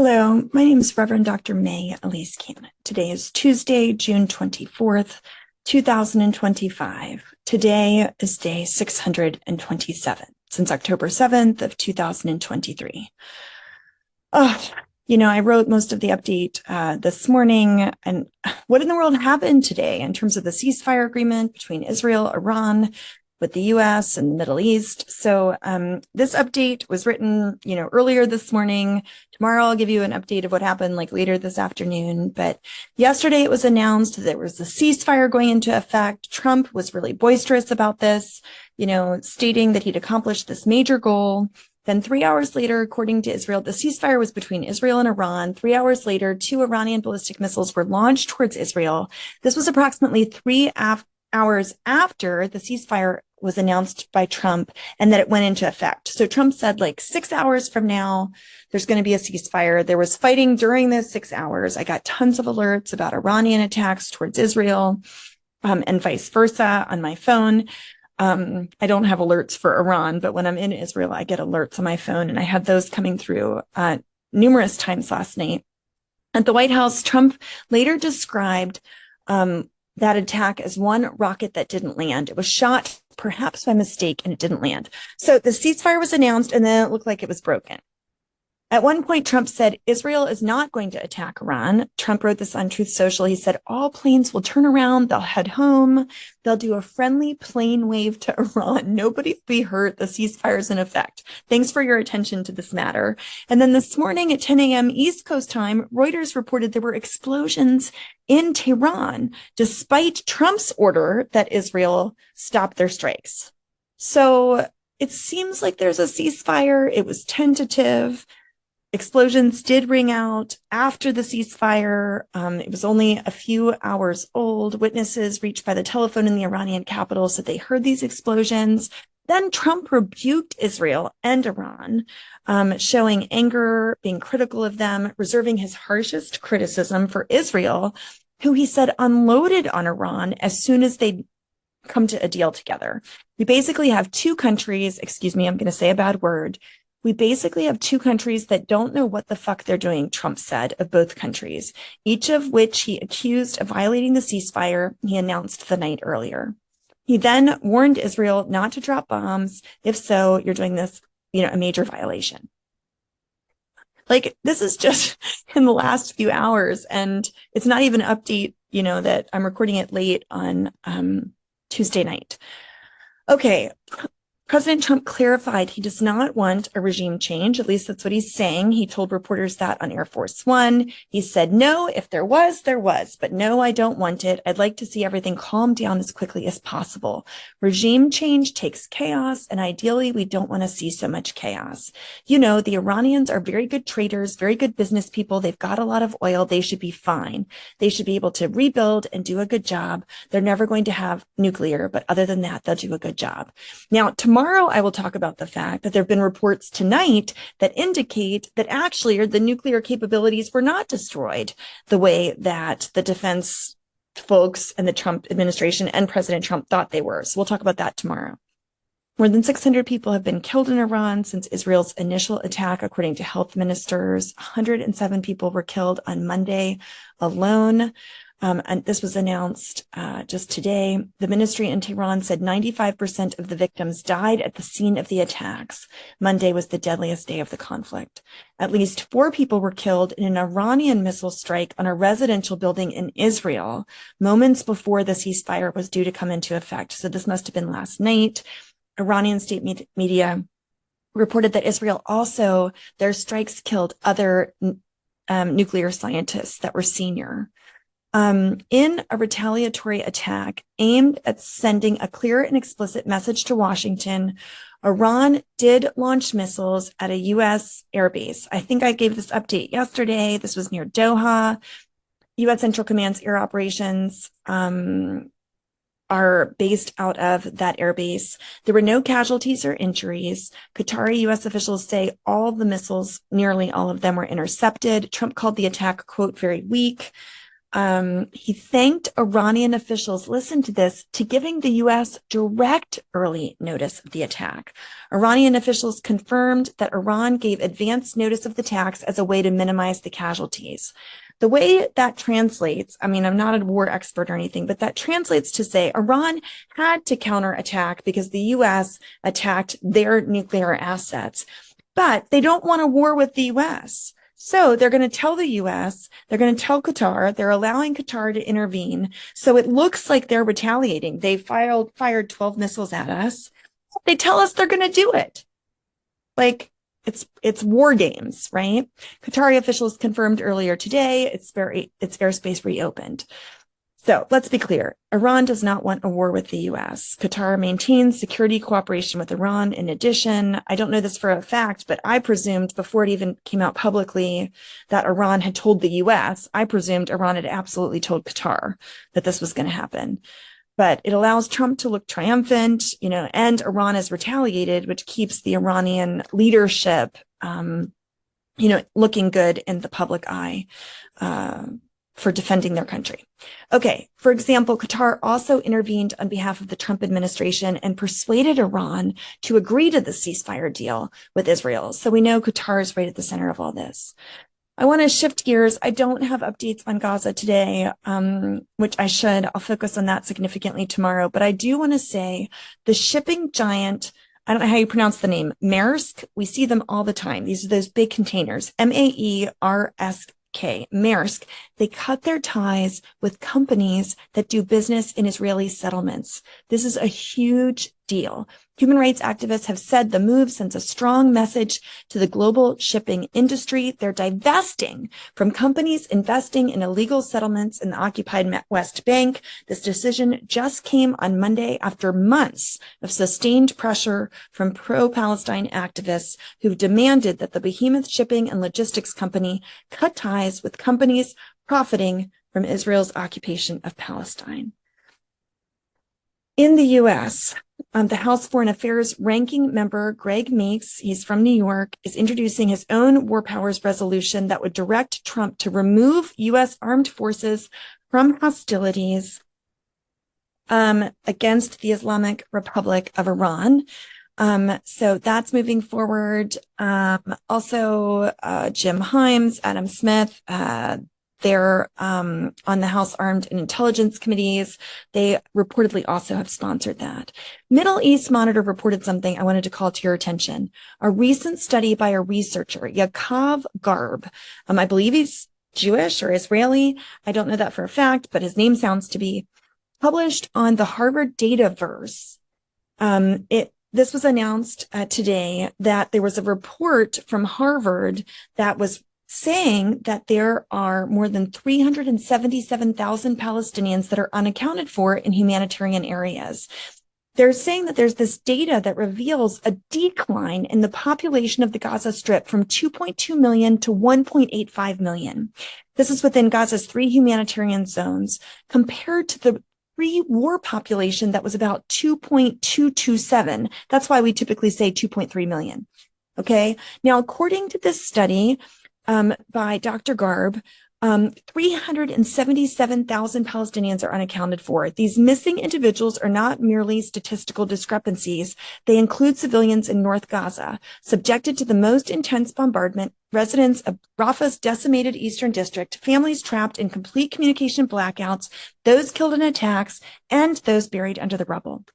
Hello, my name is Reverend Dr. May Elise Cannon. Today is Tuesday, June 24th, 2025. Today is day 627 since October 7th of 2023. I wrote most of the update this morning. And what in the world happened today in terms of the ceasefire agreement between Israel, Iran, with the US and the Middle East? So this update was written, earlier this morning. Tomorrow I'll give you an update of what happened later this afternoon. But yesterday it was announced that there was a ceasefire going into effect. Trump was really boisterous about this, stating that he'd accomplished this major goal. Then 3 hours later, according to Israel, the ceasefire was between Israel and Iran. 3 hours later, 2 Iranian ballistic missiles were launched towards Israel. This was approximately 3 hours after the ceasefire was announced by Trump and that it went into effect. So Trump said 6 hours from now, there's going to be a ceasefire. There was fighting during those 6 hours. I got tons of alerts about Iranian attacks towards Israel and vice versa on my phone. I don't have alerts for Iran, but when I'm in Israel, I get alerts on my phone, and I had those coming through numerous times last night. At the White House, Trump later described that attack as one rocket that didn't land. It was shot perhaps by mistake and it didn't land. So the ceasefire was announced and then it looked like it was broken. At one point, Trump said Israel is not going to attack Iran. Trump wrote this on Truth Social. He said all planes will turn around. They'll head home. They'll do a friendly plane wave to Iran. Nobody will be hurt. The ceasefire is in effect. Thanks for your attention to this matter. And then this morning at 10 a.m. East Coast time, Reuters reported there were explosions in Tehran, despite Trump's order that Israel stop their strikes. So it seems like there's a ceasefire. It was tentative. Explosions did ring out after the ceasefire. It was only a few hours old. Witnesses reached by the telephone in the Iranian capital said they heard these explosions. Then Trump rebuked Israel and Iran, showing anger, being critical of them, reserving his harshest criticism for Israel, who he said unloaded on Iran as soon as they come to a deal together. We basically have two countries, I'm going to say a bad word. We basically have two countries that don't know what the fuck they're doing, Trump said of both countries, each of which he accused of violating the ceasefire he announced the night earlier. He then warned Israel not to drop bombs. If so, you're doing this, a major violation. This is just in the last few hours, and it's not even an update, that I'm recording it late on Tuesday night. Okay. President Trump clarified he does not want a regime change. At least that's what he's saying. He told reporters that on Air Force One. He said, no, if there was, there was. But no, I don't want it. I'd like to see everything calm down as quickly as possible. Regime change takes chaos, and ideally, we don't want to see so much chaos. The Iranians are very good traders, very good business people. They've got a lot of oil. They should be fine. They should be able to rebuild and do a good job. They're never going to have nuclear, but other than that, they'll do a good job. Now, tomorrow, I will talk about the fact that there have been reports tonight that indicate that actually the nuclear capabilities were not destroyed the way that the defense folks and the Trump administration and President Trump thought they were. So we'll talk about that tomorrow. More than 600 people have been killed in Iran since Israel's initial attack, according to health ministers. 107 people were killed on Monday alone. And this was announced just today. The ministry in Tehran said 95% of the victims died at the scene of the attacks. Monday was the deadliest day of the conflict. At least 4 people were killed in an Iranian missile strike on a residential building in Israel, moments before the ceasefire was due to come into effect. So this must have been last night. Iranian state media reported that Israel also, their strikes killed other nuclear scientists that were senior. In a retaliatory attack aimed at sending a clear and explicit message to Washington, Iran did launch missiles at a U.S. airbase. I think I gave this update yesterday. This was near Doha. U.S. Central Command's air operations are based out of that airbase. There were no casualties or injuries. Qatari U.S. officials say all the missiles, nearly all of them, were intercepted. Trump called the attack, quote, very weak. He thanked Iranian officials, listen to this, to giving the U.S. direct early notice of the attack. Iranian officials confirmed that Iran gave advance notice of the attacks as a way to minimize the casualties. The way that translates, I mean, I'm not a war expert or anything, but that translates to say Iran had to counterattack because the U.S. attacked their nuclear assets, but they don't want a war with the U.S. So they're going to tell the U.S., they're going to tell Qatar, they're allowing Qatar to intervene. So it looks like they're retaliating. They fired 12 missiles at us. They tell us they're going to do it. Like it's war games, right? Qatari officials confirmed earlier today its airspace reopened. So let's be clear. Iran does not want a war with the U.S. Qatar maintains security cooperation with Iran. In addition, I don't know this for a fact, but I presumed before it even came out publicly that Iran had told the U.S., I presumed Iran had absolutely told Qatar that this was going to happen. But it allows Trump to look triumphant, and Iran has retaliated, which keeps the Iranian leadership, looking good in the public eye, for defending their country. Okay, for example, Qatar also intervened on behalf of the Trump administration and persuaded Iran to agree to the ceasefire deal with Israel. So we know Qatar is right at the center of all this. I want to shift gears. I don't have updates on Gaza today, which I should. I'll focus on that significantly tomorrow. But I do want to say the shipping giant, I don't know how you pronounce the name, Maersk. We see them all the time. These are those big containers, Maersk. Maersk, they cut their ties with companies that do business in Israeli settlements. This is a huge deal. Human rights activists have said the move sends a strong message to the global shipping industry. They're divesting from companies investing in illegal settlements in the occupied West Bank. This decision just came on Monday after months of sustained pressure from pro-Palestine activists who've demanded that the behemoth shipping and logistics company cut ties with companies profiting from Israel's occupation of Palestine. In the U.S., the House Foreign Affairs ranking member, Greg Meeks, he's from New York, is introducing his own war powers resolution that would direct Trump to remove U.S. armed forces from hostilities against the Islamic Republic of Iran. So that's moving forward. Also, Jim Himes, Adam Smith, they're on the House Armed and Intelligence Committees. They reportedly also have sponsored that. Middle East Monitor reported something I wanted to call to your attention. A recent study by a researcher, Yaakov Garb. I believe he's Jewish or Israeli. I don't know that for a fact, but his name sounds to be published on the Harvard Dataverse. This was announced today that there was a report from Harvard that was saying that there are more than 377,000 Palestinians that are unaccounted for in humanitarian areas. They're saying that there's this data that reveals a decline in the population of the Gaza Strip from 2.2 million to 1.85 million. This is within Gaza's 3 humanitarian zones compared to the pre-war population that was about 2.227. That's why we typically say 2.3 million. Okay. Now, according to this study, by Dr. Garb, 377,000 Palestinians are unaccounted for. These missing individuals are not merely statistical discrepancies. They include civilians in North Gaza, subjected to the most intense bombardment, residents of Rafah's decimated eastern district, families trapped in complete communication blackouts, those killed in attacks, and those buried under the rubble.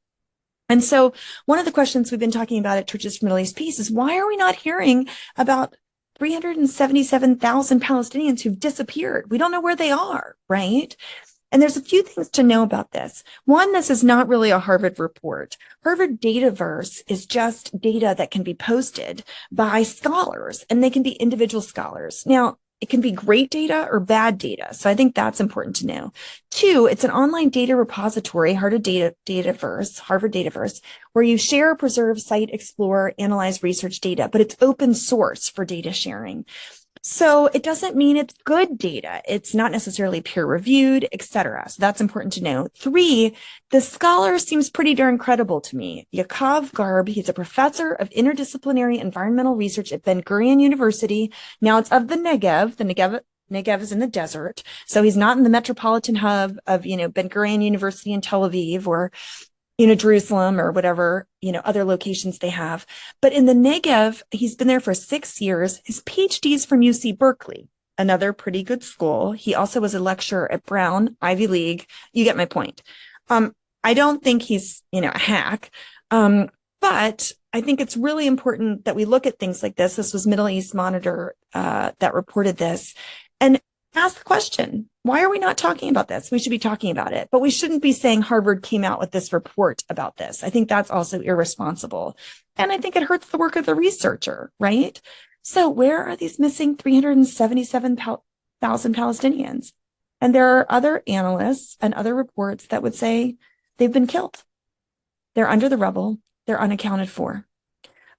And so one of the questions we've been talking about at Churches for Middle East Peace is, why are we not hearing about 377,000 Palestinians who've disappeared? We don't know where they are, right? And there's a few things to know about this. One, this is not really a Harvard report. Harvard Dataverse is just data that can be posted by scholars, and they can be individual scholars. Now, it can be great data or bad data. So I think that's important to know. 2, it's an online data repository, Harvard Dataverse, where you share, preserve, cite, explore, analyze, research data, but it's open source for data sharing. So it doesn't mean it's good data. It's not necessarily peer reviewed, etc. So that's important to know. 3, the scholar seems pretty darn credible to me. Yaakov Garb, he's a professor of interdisciplinary environmental research at Ben Gurion University. Now it's of the Negev Negev is in the desert. So he's not in the metropolitan hub of, Ben Gurion University in Tel Aviv or, Jerusalem or whatever, other locations they have. But in the Negev, he's been there for 6 years. His PhD is from UC Berkeley, another pretty good school. He also was a lecturer at Brown, Ivy League. You get my point. I don't think he's, a hack. But I think it's really important that we look at things like this. This was Middle East Monitor that reported this, and ask the question, why are we not talking about this? We should be talking about it, but we shouldn't be saying Harvard came out with this report about this. I think that's also irresponsible. And I think it hurts the work of the researcher, right? So where are these missing 377,000 Palestinians? And there are other analysts and other reports that would say they've been killed. They're under the rubble. They're unaccounted for.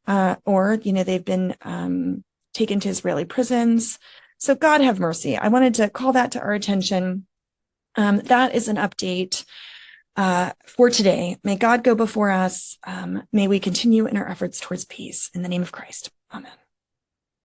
Or they've been taken to Israeli prisons. So God have mercy. I wanted to call that to our attention. That is an update for today. May God go before us. May we continue in our efforts towards peace. In the name of Christ. Amen.